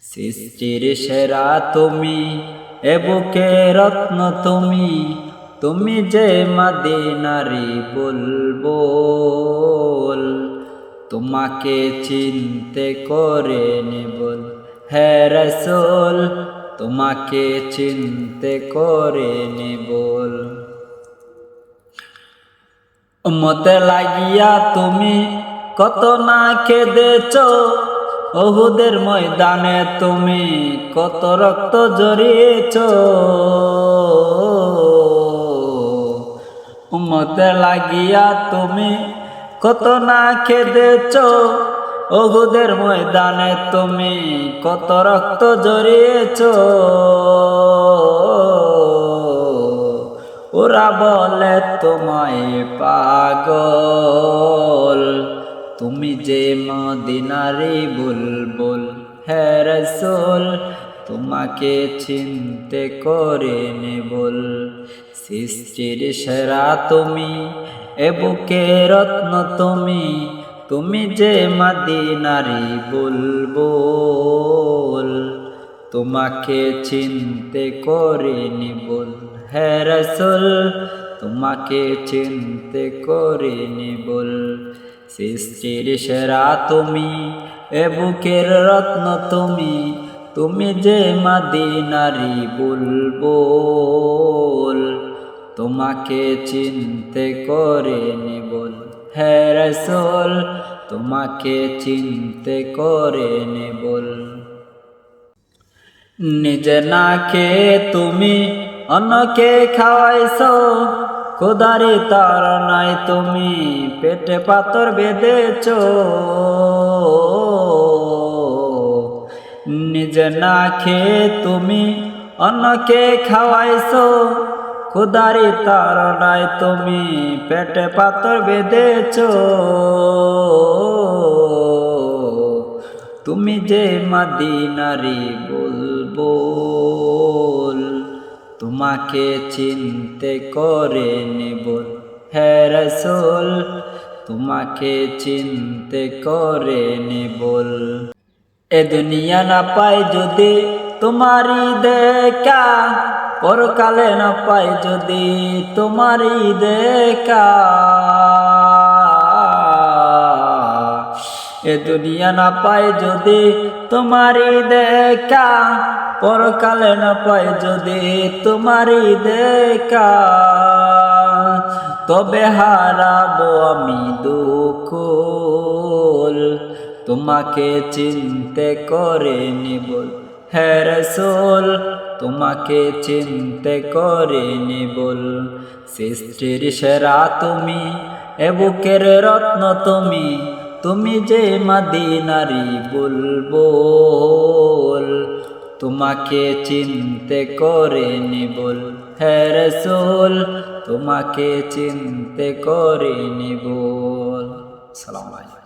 সৃষ্টির সেরা তুমি, এ বুকে রত্ন তুমি, তুমি যে মদিনারি বুলবুল। তোমাকে চিনতে করে নিবল হে রাসূল, তোমাকে চিনতে করে নিবল। উম্মতে লাগিয়া তুমি কত না কেঁদেছ, উহুদের ময়দানে তুমি কত রক্ত ঝরিয়েছ। উম্মতে লাগিয়া তুমি কত না কেঁদেছ, উহুদের ময়দানে তুমি কত রক্ত ঝরিয়েছ। ওরা বলে তোমায় পাগল, তুমি যে মদিনারি বুলবুল। হে রাসূল, তোমাকে চিনতে করে নিবল। সৃষ্টির সেরা তুমি, এ বুকে রত্ন তুমি, তুমি যে মদিনারি বুলবুল। তোমাকে চিনতে করে নিবল হে রাসূল, তোমাকে চিনতে করে নিবল। সৃষ্টির সেরা তুমি, এ বুকের রত্ন তুমি, তুমি যে মদিনারি বুলবুল। তোমাকে চিনতে করে নিবল হে রাসূল, তোমাকে চিনতে করে নিবল। নিজে না খেয়ে তুমি অন্যকে খাওয়াইছো, খোদারি তাড়নায় তুমি পেটে পাথর বেঁধেছ। নিজে না খেয়ে তুমি অন্যকে খাওয়াইছো, খোদারি তাড়নায় তুমি পেটে পাথর বেঁধেছ। তুমি যে মদিনারি বুলবুল, তোমাকে চিনতে করে নিবল হে রাসূল, তোমাকে চিনতে করে নিবল। এ দুনিয়া না পাই যদি তোমারি দেখা, পরকালে না পাই যদি তোমারি দেখা। এ দুনিয়া না পাই যদি তোমারি দেখা, পরকালে না পাই যদি তোমারি দেখা। তবে হারাবো আমি দুকুল, তোমাকে চিনতে করে নিবল হে রাসূল, তোমাকে চিনতে করে নিবল। সৃষ্টির সেরা তুমি, এ বুকের রত্ন তুমি, তুমি যে মদিনারি বুলবুল। তোমাকে চিনতে করে নিবল হে রাসূল, তোমাকে চিনতে করে নিবল। আসসালামু আলাইকুম।